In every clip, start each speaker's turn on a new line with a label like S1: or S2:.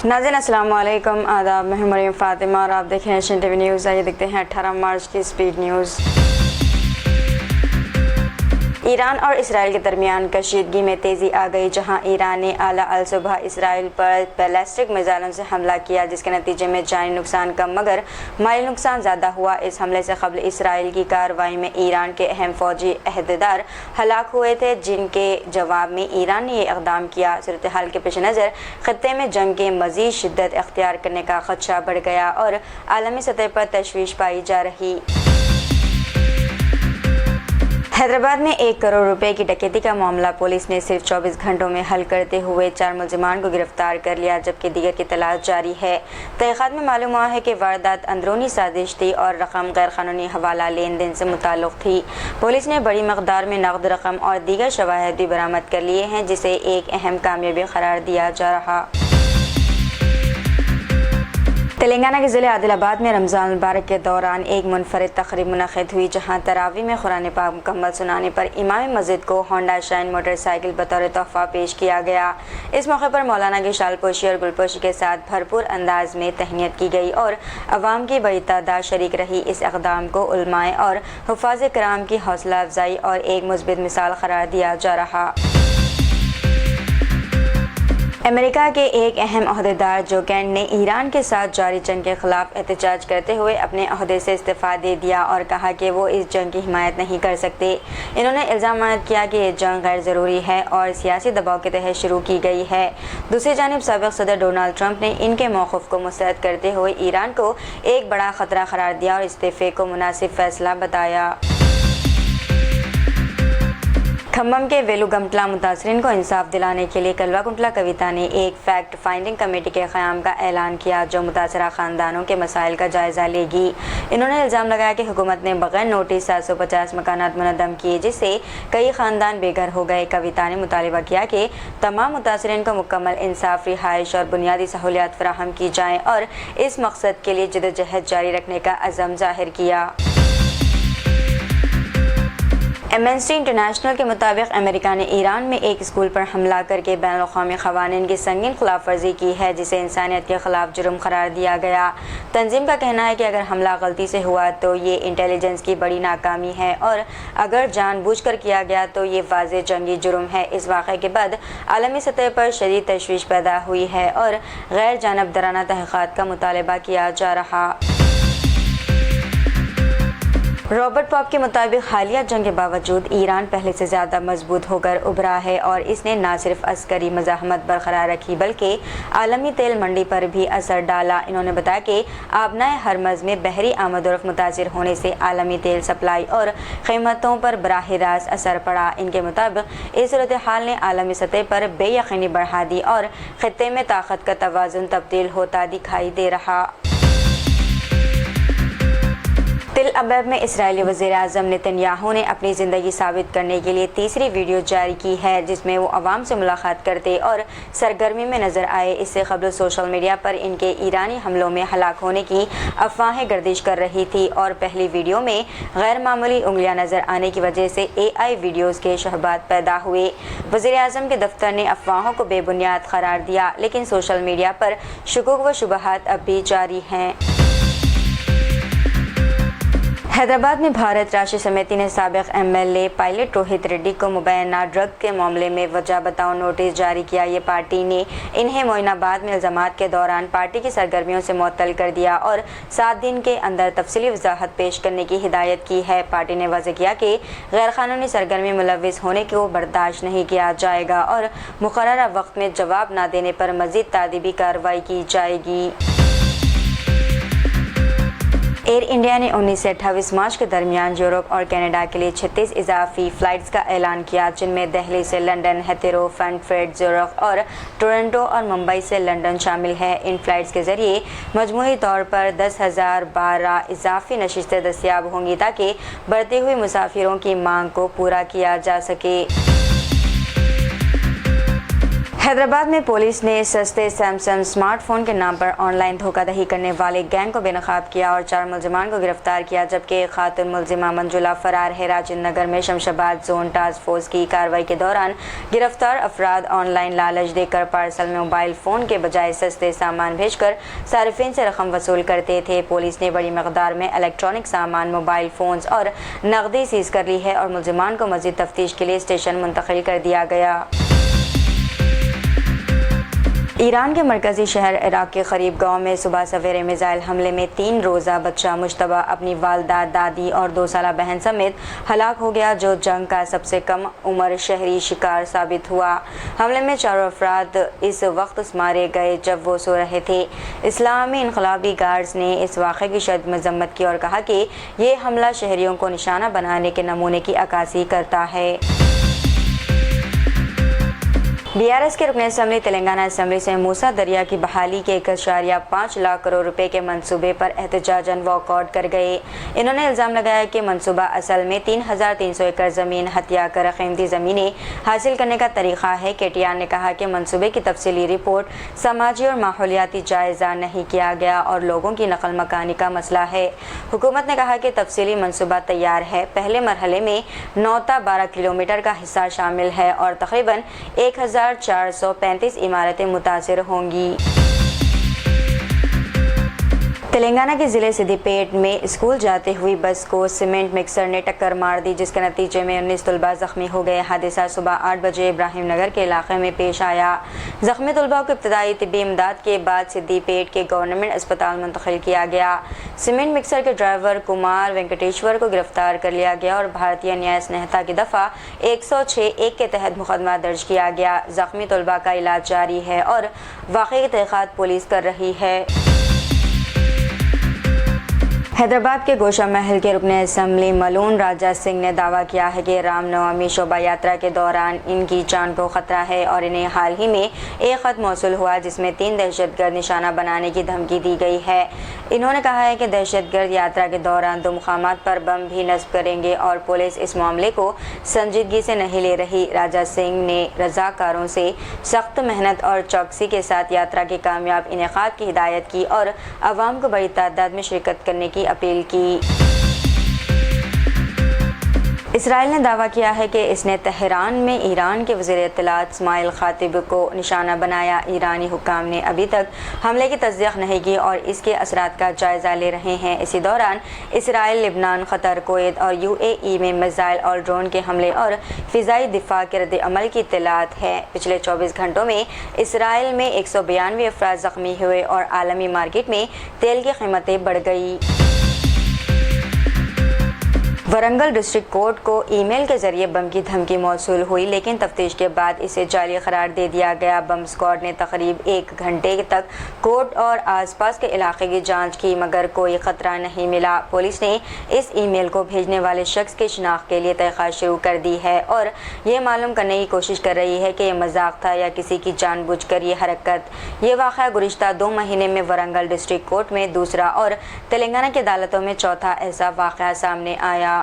S1: नाज़रीन अस्सलाम वालेकुम, आदाब। मैं मरियम फातिमा और आप देख रहे हैं एशियन टीवी न्यूज़। आइए देखते हैं 18 मार्च की स्पीड न्यूज़। ईरान और इसराइल के दरमियान कशीदगी में तेज़ी आ गई, जहां ईरान ने आला अल सुबह इसराइल पर बैलिस्टिक मिसाइलों से हमला किया, जिसके नतीजे में जानी नुकसान कम मगर माली नुकसान ज़्यादा हुआ। इस हमले से कबल इसराइल की कार्रवाई में ईरान के अहम फौजी अहदेदार हलाक हुए थे, जिनके जवाब में ईरान ने यह इक़दाम किया। सूरत हाल के पेश नज़र खत्ते में जंग के मज़ीद शिद्दत अख्तियार करने का खदशा बढ़ गया और आलमी सतह पर तशवीश पाई जा रही। हैदराबाद में 1 करोड़ रुपए की डकैती का मामला पुलिस ने सिर्फ 24 घंटों में हल करते हुए 4 मुलजिमान को गिरफ्तार कर लिया, जबकि दीगर की तलाश जारी है। तहक़ीक़ात में मालूम हुआ है कि वारदात अंदरूनी साजिश थी और रकम गैर कानूनी हवाला लेन देन से मुताल्लिक़ थी। पुलिस ने बड़ी मकदार में नकद रकम और दीगर शवाहिद भी बरामद कर लिए हैं, जिसे एक अहम कामयाबी करार दिया जा रहा। तेलंगाना के ज़िले आदिलाबाद में रमज़ान मुबारक के दौरान एक मुनफरिद तक़रीब मुनक़िद हुई, जहाँ तरावी में कुरान पाक मुकम्मल सुनाने पर इमाम मस्जिद को होंडा शाइन मोटरसाइकिल बतौर तोहफ़ा पेश किया गया। इस मौके पर मौलाना की शालपोशी और गुलपोशी के साथ भरपूर अंदाज में तहनीत की गई और अवाम की बड़ी तादाद शरीक रही। इस इक़दाम को उलमाए और हुफ़ाज़ किराम की हौसला अफजाई और एक मुस्बित मिसाल करार दिया जा रहा। अमेरिका के एक अहम अहदेदार जो कैंट ने ईरान के साथ जारी जंग के खिलाफ एहतजाज करते हुए अपने अहदे से इस्तीफ़ा दे दिया और कहा कि वो इस जंग की हिमायत नहीं कर सकते। इन्होंने इल्ज़ाम आयद किया कि ये जंग गैर ज़रूरी है और सियासी दबाव के तहत शुरू की गई है। दूसरी जानिब साबिक़ सदर डोनाल्ड ट्रंप ने इनके मौक़िफ़ को मुस्तरद करते हुए ईरान को एक बड़ा ख़तरा करार दिया और इस्तीफ़े को मुनासिब फ़ैसला बताया। खम्मम के वेलुगमटला मुतासरीन को इंसाफ दिलाने के लिए कलवाकुंटला कविता ने एक फैक्ट फाइंडिंग कमेटी के क़याम का ऐलान किया, जो मुतासरा ख़ानदानों के मसाइल का जायज़ा लेगी। इन्होंने इल्ज़ाम लगाया कि हुकूमत ने बग़ैर नोटिस 750 मकानात मुनद्दम किए, जिससे कई ख़ानदान बेघर हो गए। कविता ने मुतालिबा किया कि तमाम मुतासरीन को मुकम्मल इंसाफ, रिहाइश और बुनियादी सहूलियात फ़राहम की जाएँ और इस मकसद के लिए जद्दोजहद जारी रखने का अज़म ज़ाहिर किया। एमनेस्टी इंटरनेशनल के मुताबिक अमेरिका ने ईरान में एक स्कूल पर हमला करके बैनुल-अक़वामी क़वानीन की संगीन खिलाफ वर्जी की है, जिसे इंसानियत के खिलाफ जुर्म करार दिया गया। तंजीम का कहना है कि अगर हमला गलती से हुआ तो ये इंटेलिजेंस की बड़ी नाकामी है और अगर जानबूझकर किया गया तो ये वाज़ेह जंगी जुर्म है। इस वाक़े के बाद आलमी सतह पर शदीद तशवीश पैदा हुई है और गैर जानबदाराना तहक़ीक़ात का मुतालबा किया जा रहा। रॉबर्ट पॉप के मुताबिक हालिया जंग के बावजूद ईरान पहले से ज़्यादा मजबूत होकर उभरा है और इसने न सिर्फ अस्करी मज़ाहमत बरकरार रखी बल्कि आलमी तेल मंडी पर भी असर डाला। इन्होंने बताया कि आबनाए हरमज़ में बहरी आमदोरफ़्त मुतासिर होने से आलमी तेल सप्लाई और क़ीमतों पर बराह रास्त असर पड़ा। इनके मुताबिक इस सूरत हाल ने आलमी सतह पर बेयकीनी बढ़ा दी और ख़ित्ते में ताकत का तवाज़ुन तब्दील होता दिखाई दे रहा। तिल अबैब में इसराइली वज़ीर-ए-आज़म नेतन्याहू ने अपनी ज़िंदगी साबित करने के लिए तीसरी वीडियो जारी की है, जिसमें वो आवाम से मुलाकात करते और सरगर्मी में नज़र आए। इससे कबल सोशल मीडिया पर इनके ईरानी हमलों में हलाक होने की अफवाहें गर्दिश कर रही थी और पहली वीडियो में गैर मामूली उंगलियां नज़र आने की वजह से AI वीडियोज़ के शहबात पैदा हुए। वज़ीर-ए-आज़म के दफ्तर ने अफवाहों को बेबुनियाद करार दिया, लेकिन सोशल मीडिया पर शुकूक व शुबहात अब भी जारी हैं। हैदराबाद में भारत राष्ट्रीय समिति ने साबिक़ MLA पायलट रोहित रेड्डी को मुबैना ड्रग के मामले में वजह बताओ नोटिस जारी किया। ये पार्टी ने इन्हें मोइनाबाद में इल्ज़ामात के दौरान पार्टी की सरगर्मियों से मुअत्तल कर दिया और 7 दिन के अंदर तफसीली वजाहत पेश करने की हिदायत की है। पार्टी ने वाज़ेह किया कि गैर कानूनी सरगर्मी मुलव्विस होने को बर्दाश्त नहीं किया जाएगा और मुक़र्ररा वक्त में जवाब न देने पर मज़ीद तादीबी कार्रवाई की जाएगी। एयर इंडिया ने 19 से 28 मार्च के दरमियान यूरोप और कनाडा के लिए 36 इजाफी फ़्लाइट्स का ऐलान किया, जिनमें दिल्ली से लंदन, हेथरो, फ्रैंकफर्ट, ज़ूरिख और टोरंटो और मुंबई से लंदन शामिल है। इन फ़्लाइट्स के ज़रिए मजमूई तौर पर 10,012 इजाफी नशिस्तें दस्तियाब होंगी ताकि बढ़ती हुई मुसाफिरों की मांग को पूरा किया जा सके। हैदराबाद में पुलिस ने सस्ते सैमसंग स्मार्टफोन के नाम पर ऑनलाइन धोखाधड़ी करने वाले गैंग को बेनकाब किया और 4 मुलजिमान को गिरफ्तार किया, जबकि एक खातून मुलजिमा मंजुला फरार है। राजेंद्र नगर में शमशाबाद जोन टास्क फोर्स की कार्रवाई के दौरान गिरफ्तार अफराद ऑनलाइन लालच देकर पार्सल में मोबाइल फ़ोन के बजाय सस्ते सामान भेजकर सार्फिन से रकम वसूल करते थे। पुलिस ने बड़ी मकदार में इलेक्ट्रॉनिक सामान, मोबाइल फ़ोन्स और नकदी सीज कर ली है और मुलजिमान को मज़ीद तफ्तीश के लिए स्टेशन मुंतकिल कर दिया गया। ईरान के मरकज़ी शहर इराक के करीब गांव में सुबह सवेरे मिसाइल हमले में 3 रोज़ा बच्चा मुश्तबा अपनी वालदा, दादी और 2 साला बहन समेत हलाक हो गया, जो जंग का सबसे कम उम्र शहरी शिकार साबित हुआ। हमले में 4 अफराद इस वक्त मारे गए जब वो सो रहे थे। इस्लामी इनकलाबी गार्ड्स ने इस वाक़े की शदीद मज़म्मत की और कहा कि ये हमला शहरियों को निशाना बनाने के नमूने की अक्कासी करता है। बीआरएस के रुकन असम्बली तेलंगाना असम्बली से मूसा दरिया की बहाली के 1.5 लाख करोड़ रुपए के मंसूबे पर एहतजाजन वॉकआउट कर गए। इन्होंने इल्ज़ाम लगाया कि मंसूबा असल में 3,300 एकड़ ज़मीन हत्या कर कीमती ज़मीनें हासिल करने का तरीक़ा है। केटीआर ने कहा कि मंसूबे की तफसीली रिपोर्ट, समाजी और माहौलियाती जायज़ा नहीं किया गया और लोगों की नकल मकानी का मसला है। हुकूमत ने कहा कि तफसीली मंसूबा तैयार है। पहले मरहले में 9 ता 12 किलोमीटर का हिस्सा शामिल है और तकरीबन 1,435 इमारतें मुतासिर होंगी। तेलंगाना के ज़िले सिद्दीपेट में स्कूल जाते हुई बस को सीमेंट मिक्सर ने टक्कर मार दी, जिसके नतीजे में 19 तलबा ज़ख्मी हो गए। हादसा सुबह 8 बजे इब्राहिम नगर के इलाके में पेश आया। ज़ख्मी तलबा को इब्तदाई तिब्बी इमदाद के बाद सिद्दीपेट के गवर्नमेंट अस्पताल मुंतकिल किया गया। सीमेंट मिक्सर के ड्राइवर कुमार वेंकटेश्वर को गिरफ्तार कर लिया गया और भारतीय न्याय संहिता की दफ़ा 106(1) के तहत मुकदमा दर्ज किया गया। ज़ख्मी तलबा का इलाज जारी है और वाक़े की तहक़ीक़ात पुलिस कर रही है। हैदराबाद के गोशा महल के रुकन असम्बली मलून राजा सिंह ने दावा किया है कि रामनवमी शोभा यात्रा के दौरान इनकी जान को खतरा है और इन्हें हाल ही में एक ख़त मौसूल हुआ जिसमें 3 दहशतगर्द निशाना बनाने की धमकी दी गई है। इन्होंने कहा है कि दहशतगर्द यात्रा के दौरान 2 मुकामात पर बम भी नस्ब करेंगे और पुलिस इस मामले को संजीदगी से नहीं ले रही। राजा सिंह ने रज़ाकारों से सख्त मेहनत और चौकसी के साथ यात्रा के कामयाब इनेकाद की हिदायत की और आवाम को बड़ी तादाद में शिरकत करने की अपील की। इसराइल ने दावा किया है कि इसने तेहरान में ईरान के वज़ीर इत्तलात इस्माइल खातिब को निशाना बनाया। ईरानी हुक्काम ने अभी तक हमले की तस्दीक नहीं की और इसके असरात का जायज़ा ले रहे हैं। इसी दौरान इसराइल, लिबनान, क़तर, कुवैत और UAE में मिसाइल और ड्रोन के हमले और फ़िज़ाई दिफा के रद्द अमल की इत्तलात है। पिछले 24 घंटों में इसराइल में 192 अफराद ज़ख्मी हुए और आलमी मार्केट में तेल की कीमतें बढ़ गई। वरंगल डिस्ट्रिक्ट कोर्ट को ईमेल के जरिए बम की धमकी मौसूल हुई, लेकिन तफ्तीश के बाद इसे जाली करार दे दिया गया। बम स्क्वाड ने तकरीब 1 घंटे तक कोर्ट और आसपास के इलाके की जांच की, मगर कोई खतरा नहीं मिला। पुलिस ने इस ईमेल को भेजने वाले शख्स की शिनाख्त के लिए तहक़ीक़ात शुरू कर दी है और ये मालूम करने की कोशिश कर रही है कि यह मजाक था या किसी की जानबूझकर ये हरकत। ये वाक़या गुज़िश्ता 2 महीने में वरंगल डिस्ट्रिक्ट कोर्ट में दूसरा और तेलंगाना की अदालतों में चौथा ऐसा वाक़या सामने आया।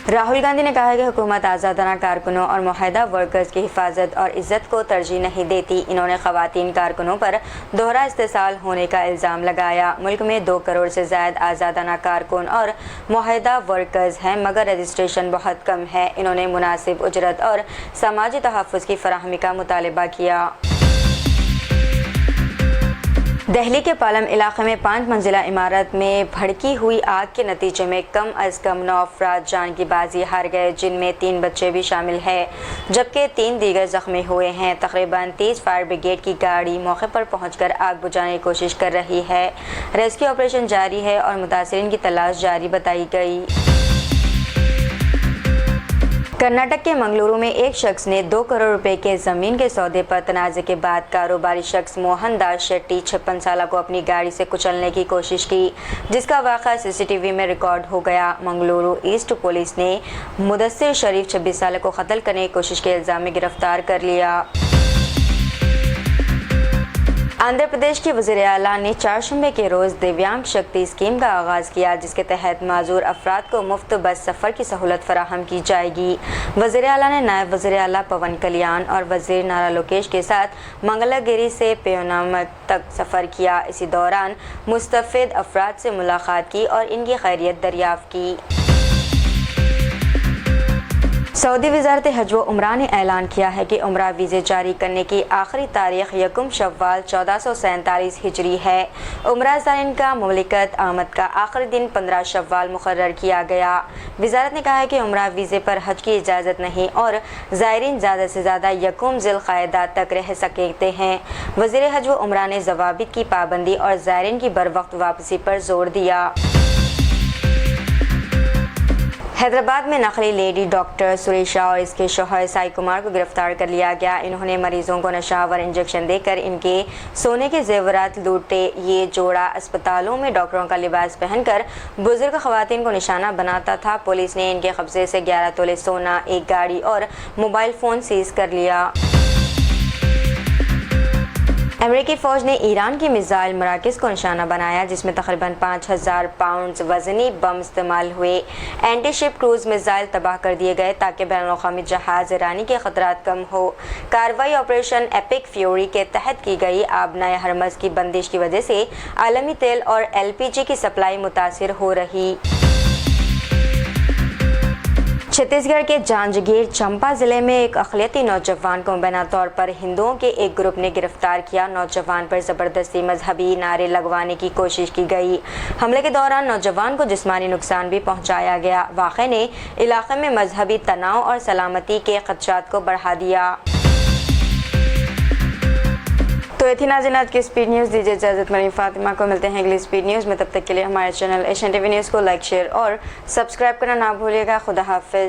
S1: राहुल गांधी ने कहा कि हुकूमत आज़ादाना कारकुनों और मुआहिदा वर्कर्स की हिफाजत और इज़्ज़त को तरजीह नहीं देती। इन्होंने ख़वातीन कारकुनों पर दोहरा इस्तेसाल होने का इल्ज़ाम लगाया। मुल्क में 2 करोड़ से ज़ायद आज़ादाना कारकुन और मुआहिदा वर्कर्स हैं, मगर रजिस्ट्रेशन बहुत कम है। इन्होंने मुनासिब उजरत और समाजी तहफ़्फ़ुज़ की फराहमी का मुतालबा किया। दिल्ली के पालम इलाके में 5 मंजिला इमारत में भड़की हुई आग के नतीजे में कम अज़ कम 9 अफराद जान की बाजी हार गए, जिनमें 3 बच्चे भी शामिल हैं, जबकि 3 दीगर ज़ख्मी हुए हैं। तकरीबन 30 फायर ब्रिगेड की गाड़ी मौके पर पहुंचकर आग बुझाने की कोशिश कर रही है। रेस्क्यू ऑपरेशन जारी है और मुतासिरीन की तलाश जारी बताई गई। कर्नाटक के मंगलुरु में एक शख्स ने 2 करोड़ रुपए के ज़मीन के सौदे पर तनाज़े के बाद कारोबारी शख्स मोहन दास शेट्टी 56 साल को अपनी गाड़ी से कुचलने की कोशिश की, जिसका वाक़ा CCTV में रिकॉर्ड हो गया। मंगलुरु ईस्ट पुलिस ने मुदस्सिर शरीफ 26 साल को कत्ल करने की कोशिश के इल्ज़ाम में गिरफ्तार कर लिया। आंध्र प्रदेश के वज़ीर आला ने चारशंबे के रोज़ दिव्यांग शक्ति स्कीम का आगाज़ किया, जिसके तहत माजूर अफराद को मुफ्त बस सफ़र की सहूलत फराहम की जाएगी। वज़ीर आला ने नायब वज़ीर आला पवन कल्याण और वज़ीर नारा लोकेश के साथ मंगलागिरी से पेयोनामक तक सफ़र किया। इसी दौरान मुस्तफ़िद अफराद से मुलाकात की और इनकी खैरियत दरियाफ़्त की। सऊदी वज़ारत हज व उम्रा ने ऐलान किया है कि उम्रा वीज़े जारी करने की आखिरी तारीख यकम शव्वाल 1447 हिजरी है। उम्रा ज़ायरीन का मुमलिकत आमद का आखिरी दिन 15 शव्वाल मुकर्रर किया गया। वज़ारत ने कहा है कि उम्रा वीज़े पर हज की इजाज़त नहीं और ज़ायरीन ज़्यादा से ज़्यादा यकम ज़िलक़ायदा तक रह सकते हैं। वज़ीर हज व उम्रा ने ज़वाबित की पाबंदी और ज़ायरीन की बरवक्त वापसी पर जोर दिया। हैदराबाद में नकली लेडी डॉक्टर सुरेशा और इसके शौहर साई कुमार को गिरफ्तार कर लिया गया। इन्होंने मरीजों को नशावर इंजेक्शन देकर इनके सोने के जेवरात लूटे। ये जोड़ा अस्पतालों में डॉक्टरों का लिबास पहनकर बुजुर्ग खवातीन को निशाना बनाता था। पुलिस ने इनके कब्जे से 11 तोले सोना, एक गाड़ी और मोबाइल फ़ोन सीज कर लिया। अमेरिकी फ़ौज ने ईरान की मिसाइल मराकज़ को निशाना बनाया, जिसमें तकरीबन 5000 पाउंड वज़नी बम इस्तेमाल हुए। एंटी शिप क्रूज़ मिसाइल तबाह कर दिए गए ताकि बैनुल-अक़वामी जहाज़ ईरानी के ख़तरात कम हो। कार्रवाई ऑपरेशन एपिक फ्यूरी के तहत की गई। आबनाए हरमज़ की बंदिश की वजह से आलमी तेल और LPG की सप्लाई मुतासिर हो रही। छत्तीसगढ़ के जांजगीर चंपा जिले में एक अक़लियती नौजवान को मुबैना तौर पर हिंदुओं के एक ग्रुप ने गिरफ्तार किया। नौजवान पर ज़बरदस्ती मजहबी नारे लगवाने की कोशिश की गई। हमले के दौरान नौजवान को जिस्मानी नुकसान भी पहुंचाया गया। वाक़े ने इलाक़े में मजहबी तनाव और सलामती के ख़दशात को बढ़ा दिया। तो ये थी नाज़रीन आज की स्पीड न्यूज़। दीजिए इजाज़त, मेरी फ़ातिमा को। मिलते हैं अगली स्पीड न्यूज़ में, तब तक के लिए हमारे चैनल एशियन टीवी न्यूज़ को लाइक, शेयर और सब्सक्राइब करना ना भूलिएगा। खुदा हाफ़िज़।